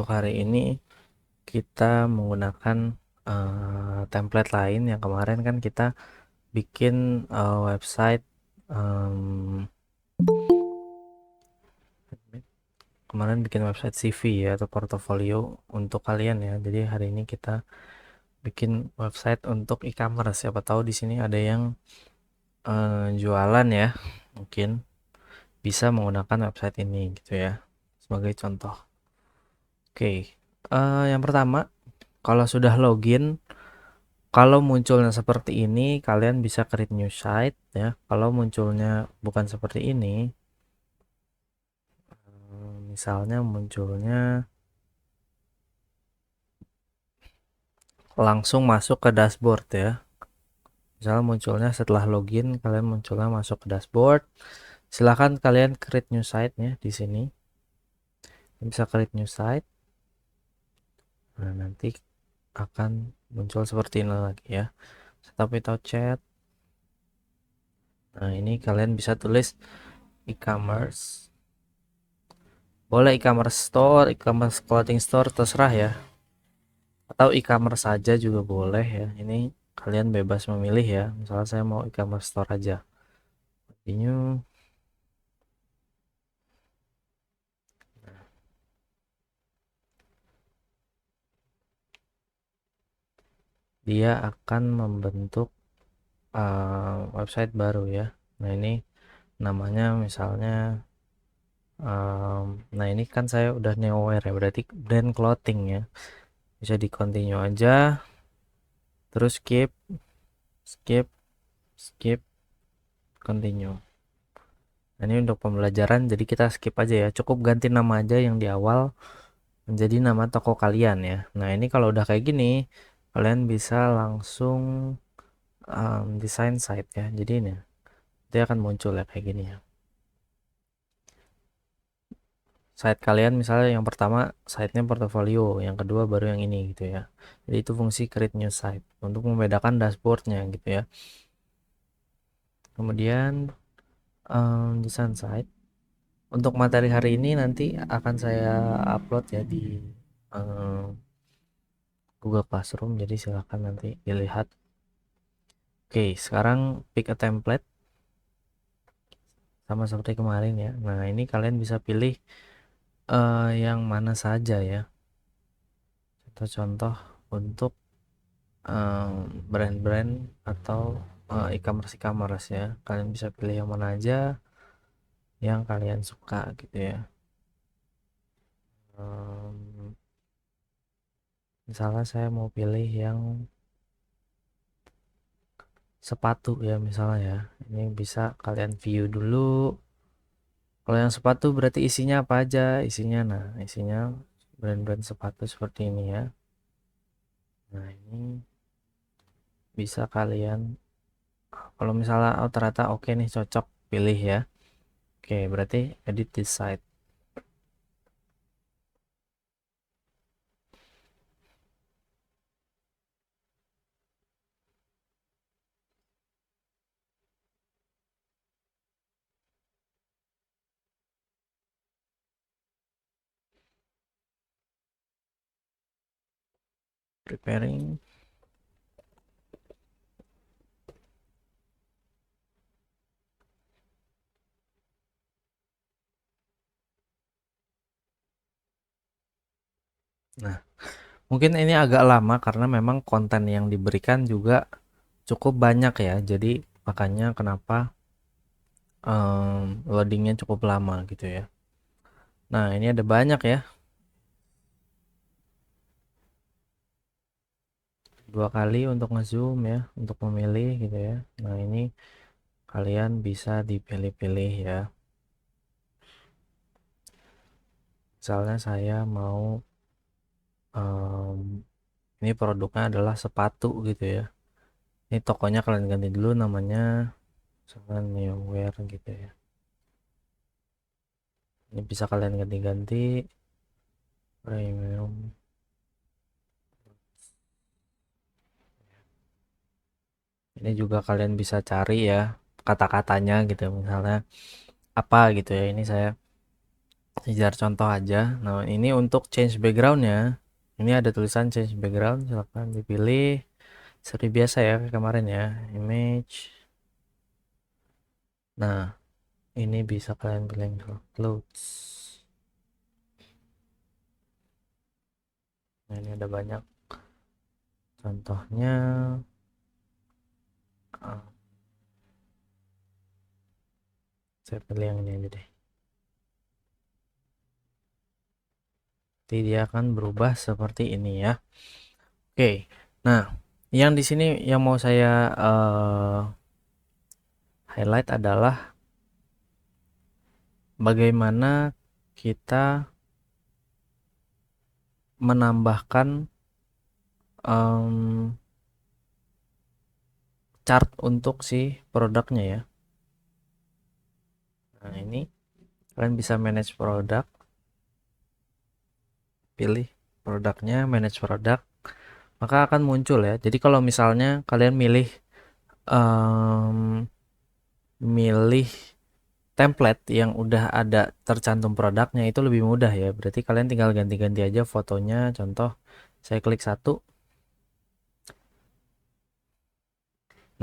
hari ini kita menggunakan template lain yang kemarin kan kita bikin website kemarin bikin website CV ya atau portofolio untuk kalian ya. Jadi hari ini kita bikin website untuk e-commerce. Siapa tahu di sini ada yang jualan ya, mungkin bisa menggunakan website ini gitu ya sebagai contoh. Oke, yang pertama kalau sudah login, kalau munculnya seperti ini, kalian bisa create new site ya. Kalau munculnya bukan seperti ini, misalnya munculnya langsung masuk ke dashboard ya. Misalnya munculnya setelah login, kalian munculnya masuk ke dashboard. Silahkan kalian create new site ya di sini. Bisa create new site. Nah, nanti akan muncul seperti ini lagi ya. Setup without chat. Nah, ini kalian bisa tulis e-commerce. Boleh e-commerce store, e-commerce clothing store, terserah ya. Atau e-commerce saja juga boleh ya. Ini kalian bebas memilih ya. Misalnya saya mau e-commerce store aja. Continue. Dia akan membentuk website baru ya. Nah, ini namanya misalnya nah ini kan saya udah newware ya, berarti brand clothing ya. Bisa di continue aja, terus skip, skip, skip, continue. Nah, ini untuk pembelajaran, jadi kita skip aja ya. Cukup ganti nama aja yang di awal menjadi nama toko kalian ya. Nah, ini kalau udah kayak gini, kalian bisa langsung desain site ya. Jadi ini dia akan muncul ya kayak gini ya. Site kalian misalnya yang pertama site-nya portofolio, yang kedua baru yang ini gitu ya. Jadi itu fungsi create new site untuk membedakan dashboardnya gitu ya. Kemudian desain site. Untuk materi hari ini nanti akan saya upload ya di um, Google Classroom. Jadi silahkan nanti dilihat. Oke, sekarang pick a template sama seperti kemarin ya. Nah, ini kalian bisa pilih yang mana saja ya. Contoh-contoh untuk brand-brand atau e-commerce ya. Kalian bisa pilih yang mana aja yang kalian suka gitu ya. Misalnya saya mau pilih yang sepatu ya misalnya ya. Ini bisa kalian view dulu. Kalau yang sepatu berarti isinya apa aja? Isinya brand-brand sepatu seperti ini ya. Nah, ini bisa kalian kalau misalnya ternyata oke nih cocok, pilih ya. Oke, berarti edit this site. Preparing. Nah, mungkin ini agak lama karena memang konten yang diberikan juga cukup banyak ya. Jadi makanya kenapa loadingnya cukup lama gitu ya. Nah, ini ada banyak ya. Dua kali untuk ngezoom ya, untuk memilih gitu ya. Nah, ini kalian bisa dipilih-pilih ya. Misalnya saya mau ini produknya adalah sepatu gitu ya. Ini tokonya kalian ganti dulu namanya, misalnya Newwear gitu ya. Ini bisa kalian ganti-ganti premium. Ini juga kalian bisa cari ya kata-katanya gitu misalnya apa gitu ya. Ini saya Sejar contoh aja. Nah, ini untuk change backgroundnya. Ini ada tulisan change background, silahkan dipilih. Seperti biasa ya kayak kemarin ya, image. Nah, ini bisa kalian pilih yang clothes. Nah, ini ada banyak contohnya. Ah, saya pilih yang ini aja deh. Nanti dia akan berubah seperti ini ya. Oke. Nah, yang di sini yang mau saya highlight adalah bagaimana kita menambahkan em, chart untuk si produknya ya. Nah, ini kalian bisa manage produk, pilih produknya, manage produk, maka akan muncul ya. Jadi kalau misalnya kalian em, milih template yang udah ada tercantum produknya itu lebih mudah ya. Berarti kalian tinggal ganti-ganti aja fotonya. Contoh, saya klik satu.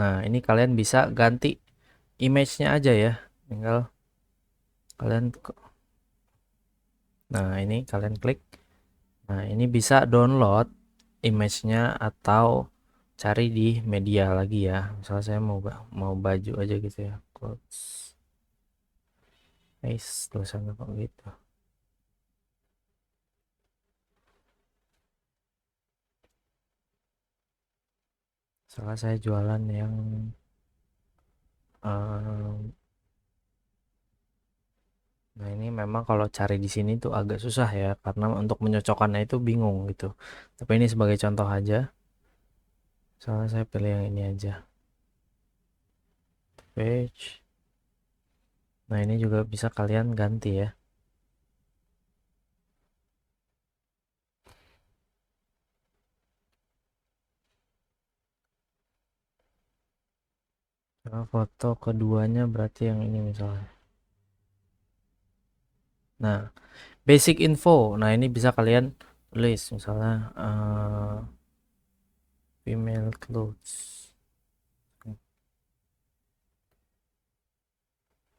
Nah, ini kalian bisa ganti image-nya aja ya. Tinggal kalian, nah ini kalian klik. Nah, ini bisa download image-nya atau cari di media lagi ya. Misalnya saya mau baju aja gitu ya. Clothes. Tulisannya kok gitu. Soalnya saya jualan yang em, nah ini memang kalau cari di sini tuh agak susah ya karena untuk menyocokkannya itu bingung gitu. Tapi ini sebagai contoh aja. Soalnya saya pilih yang ini aja. Page. Nah ini juga bisa kalian ganti ya. Nah, foto keduanya berarti yang ini misalnya. Nah, basic info. Nah, ini bisa kalian tulis misalnya female clothes.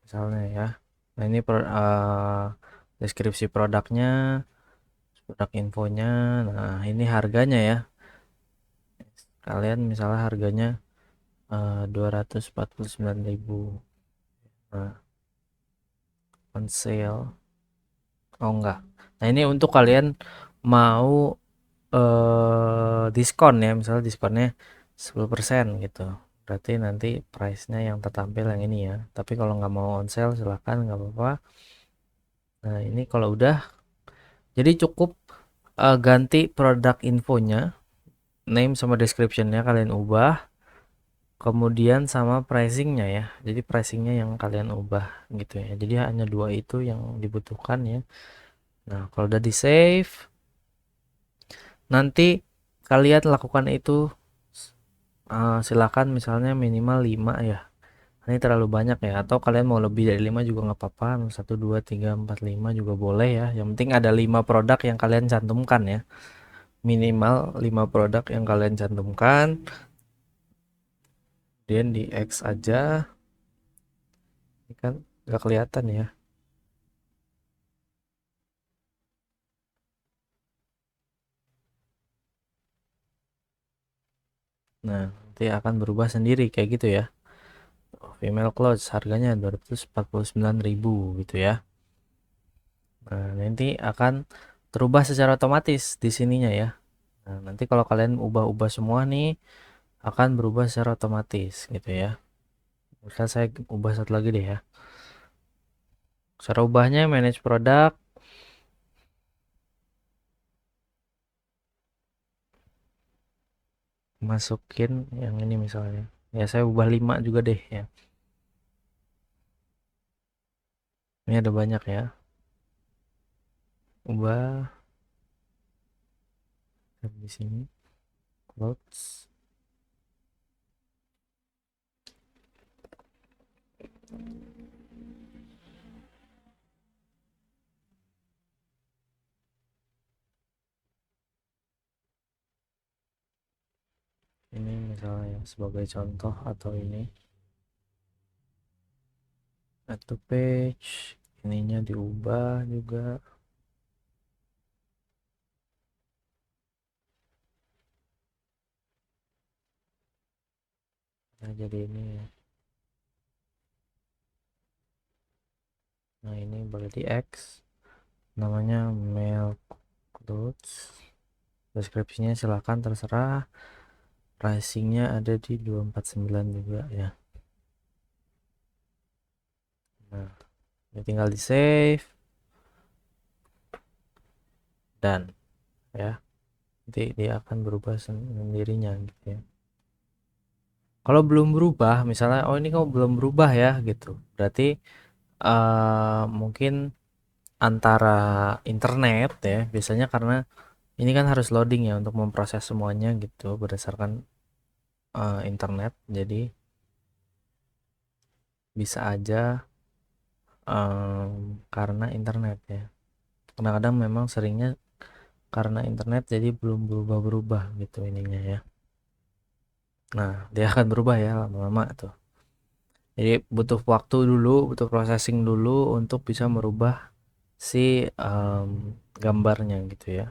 Misalnya ya. Nah, ini deskripsi produknya, produk infonya. Nah, ini harganya ya. Kalian misalnya harganya 249.000. Nah, on sale. Oh enggak. Nah, ini untuk kalian mau diskon ya, misalnya diskonnya 10% gitu. Berarti nanti price-nya yang tertampil yang ini ya. Tapi kalau nggak mau on sale silahkan nggak apa-apa. Nah, ini kalau udah, jadi cukup ganti produk infonya, name sama description-nya kalian ubah, kemudian sama pricing-nya ya. Jadi pricing-nya yang kalian ubah gitu ya. Jadi hanya dua itu yang dibutuhkan ya. Nah, kalau udah di save, nanti kalian lakukan itu silakan misalnya minimal 5 ya. Ini terlalu banyak ya. Atau kalian mau lebih dari 5 juga nggak apa-apa. 1, 2, 3, 4, 5 juga boleh ya. Yang penting ada 5 produk yang kalian cantumkan ya. Minimal 5 produk yang kalian cantumkan. Kemudian di X aja. Ini kan nggak kelihatan ya. Nah, nanti akan berubah sendiri kayak gitu ya. Female clothes harganya 249.000 gitu ya. Nah, nanti akan terubah secara otomatis di sininya ya. Nah, nanti kalau kalian ubah-ubah semua nih akan berubah secara otomatis gitu ya. Misal saya ubah satu lagi deh ya. Cara ubahnya manage produk, masukin yang ini misalnya. Ya saya ubah 5 juga deh ya. Ini ada banyak ya. Ubah di sini clothes. misalnya sebagai contoh, atau ini add to page, ininya diubah juga. Nah, jadi ini ya. Nah, ini boleh di X, namanya milk clothes. Deskripsinya silahkan terserah. Pricingnya ada di 249 juga ya. Nah, ini tinggal di save dan ya, nanti dia akan berubah sendirinya gitu ya. Kalau belum berubah, misalnya oh ini kok belum berubah ya gitu, berarti mungkin antara internet ya, biasanya karena ini kan harus loading ya untuk memproses semuanya gitu berdasarkan internet, jadi bisa aja karena internet ya. Kadang-kadang memang seringnya karena internet jadi belum berubah-berubah gitu ininya ya. Nah, dia akan berubah ya lama-lama tuh. Jadi butuh waktu dulu, butuh processing dulu untuk bisa merubah si gambarnya gitu ya.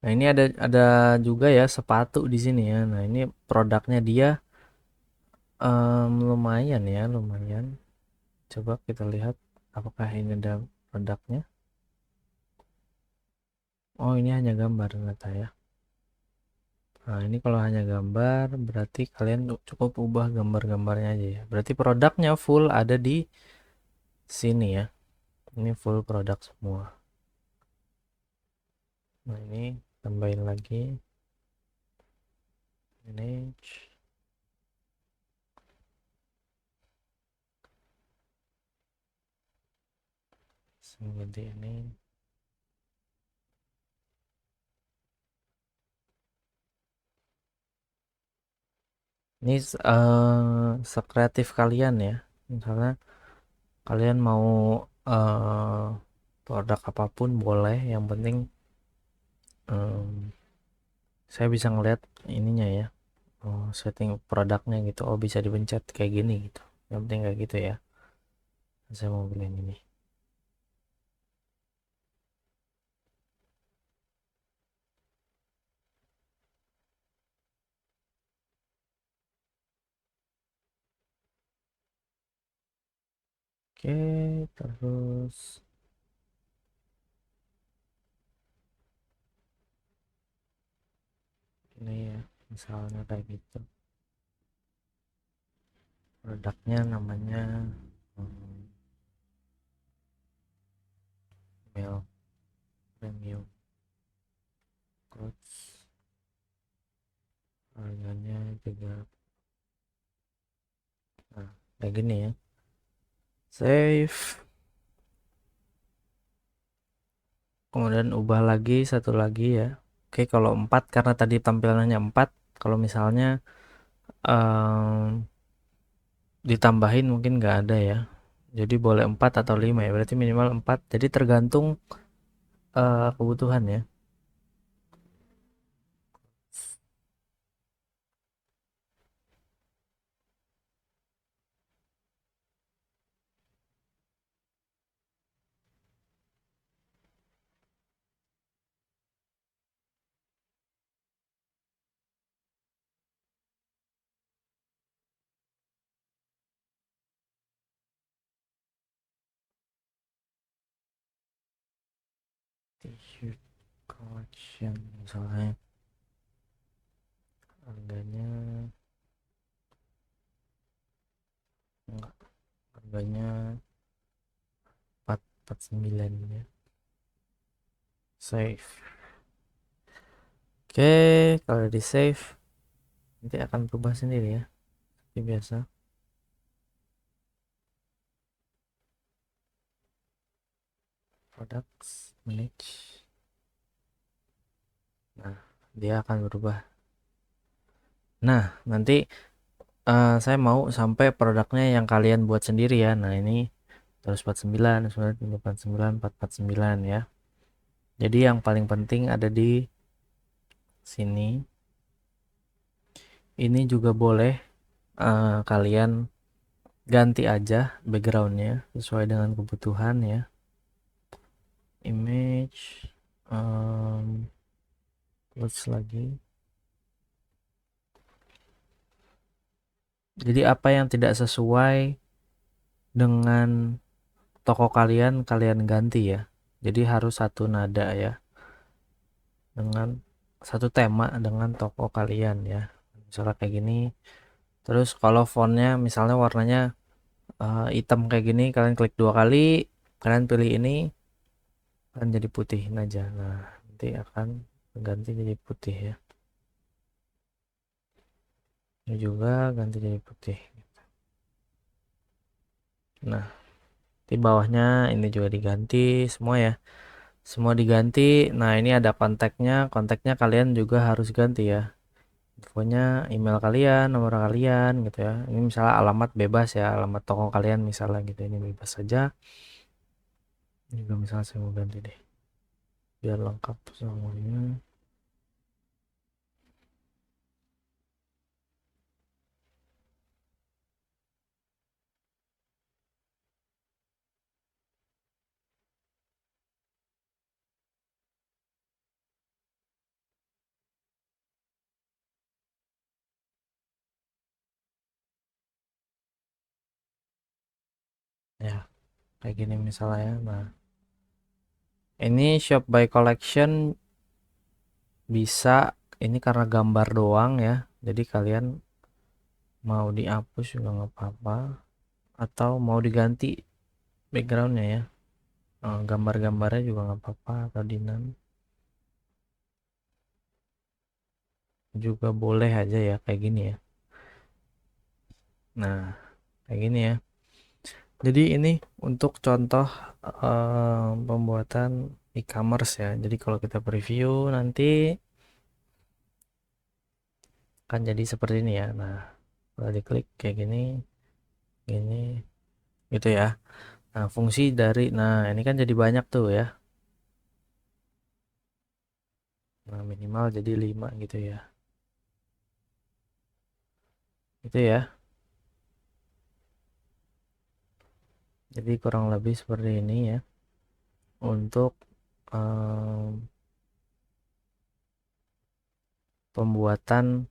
Nah, ini ada juga ya sepatu di sini ya. Nah, ini produknya dia lumayan ya, lumayan. Coba kita lihat apakah ini ada produknya. Oh, ini hanya gambar ternyata ya. Nah, ini kalau hanya gambar berarti kalian cukup ubah gambar-gambarnya aja ya. Berarti produknya full ada di sini ya. Ini full produk semua. Nah, ini tambahin lagi manage seperti ini. Ini sekreatif kalian ya. Misalnya kalian mau eh, produk apapun boleh, yang penting em, saya bisa ngeliat ininya ya. Oh, setting produknya gitu. Oh, bisa dipencet kayak gini gitu. Yang penting kayak gitu ya. Saya mau beli ini. Oke, terus ini ya, misalnya kayak gitu. Produknya namanya hmm, Milk Premium Clothes. Harganya juga nah, kayak gini ya. Save. Kemudian ubah lagi satu lagi ya. Oke, kalau 4 karena tadi tampilannya 4, kalau misalnya em, ditambahin mungkin nggak ada ya. Jadi boleh 4 atau 5 ya. Berarti minimal 4. Jadi tergantung kebutuhan ya. T-shirt collection misalnya harganya enggak, harganya 449 ya. Save. Oke, kalau di save nanti akan berubah sendiri ya. Seperti biasa. Products manage. Nah, dia akan berubah. Nah, nanti saya mau sampai produknya yang kalian buat sendiri ya. Nah, ini terus 49, 49, 449 ya. Jadi yang paling penting ada di sini. ini juga boleh kalian ganti aja backgroundnya sesuai dengan kebutuhan ya. Image plus lagi. Jadi apa yang tidak sesuai dengan toko kalian ganti ya. Jadi harus satu nada ya, dengan satu tema dengan toko kalian ya. Misalnya kayak gini. Terus kalau fontnya misalnya warnanya hitam kayak gini, kalian klik 2 kali, kalian pilih ini, kalian jadi putihin aja. Nah, nanti akan ganti jadi putih ya. Ini juga ganti jadi putih. Nah, di bawahnya ini juga diganti semua ya. Semua diganti. Nah, ini ada kontaknya. Kontaknya kalian juga harus ganti ya. Infonya email kalian, nomor kalian gitu ya. Ini misalnya alamat bebas ya, alamat toko kalian misalnya gitu. Ini bebas saja. Ini juga misalnya saya mau ganti deh. Biar lengkap semuanya. Ya, kayak gini misalnya. Nah, ini shop by collection bisa, ini karena gambar doang ya. Jadi kalian mau dihapus juga nggak apa-apa, atau mau diganti backgroundnya ya. Gambar-gambarnya juga nggak apa-apa, atau dinan juga boleh aja ya kayak gini ya. Nah, kayak gini ya. Jadi ini untuk contoh pembuatan e-commerce ya. Jadi kalau kita preview nanti akan jadi seperti ini ya. Nah, kalau diklik kayak gini, gini, gitu ya. Nah, fungsi dari, nah ini kan jadi banyak tuh ya. Nah, minimal jadi 5 gitu ya. Itu ya. Jadi kurang lebih seperti ini ya. Untuk pembuatan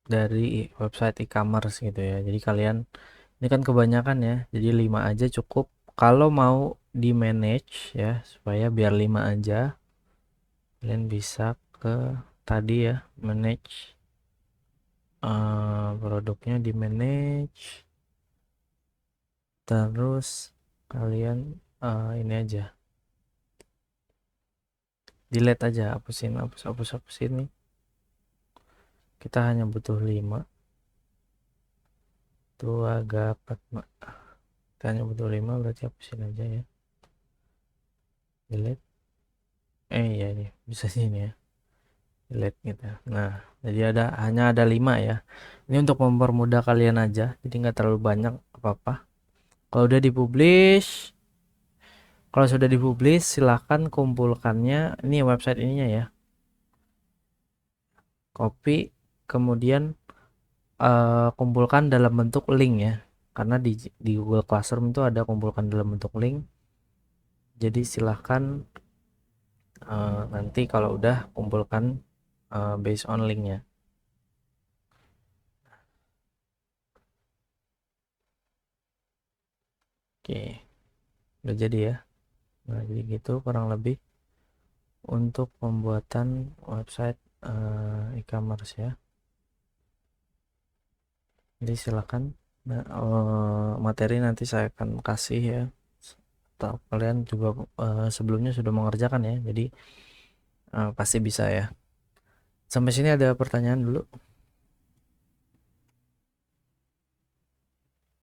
dari website e-commerce gitu ya. Jadi kalian, ini kan kebanyakan ya. Jadi 5 aja cukup. Kalau mau di manage ya, supaya biar 5 aja, kalian bisa ke tadi ya, manage produknya di manage. Terus kalian ini aja, delete aja, hapusin, hapusin nih. Kita hanya butuh 5. Tuh agak 4. Kita hanya butuh 5, berarti hapusin aja ya. Delete. Iya nih, bisa sini ya. Delete gitu. Nah, jadi hanya ada 5 ya. Ini untuk mempermudah kalian aja, jadi nggak terlalu banyak apa-apa. Kalau udah dipublish, kalau sudah dipublish, silahkan kumpulkannya. Ini website ininya ya. Copy, kemudian kumpulkan dalam bentuk link ya. Karena di Google Classroom itu ada kumpulkan dalam bentuk link. Jadi silahkan nanti kalau udah kumpulkan based on linknya. Oke, udah jadi ya. Nah, jadi gitu kurang lebih untuk pembuatan website e-commerce ya. Jadi silakan. Nah, materi nanti saya akan kasih ya. Atau kalian juga sebelumnya sudah mengerjakan ya. Jadi pasti bisa ya. Sampai sini ada pertanyaan dulu?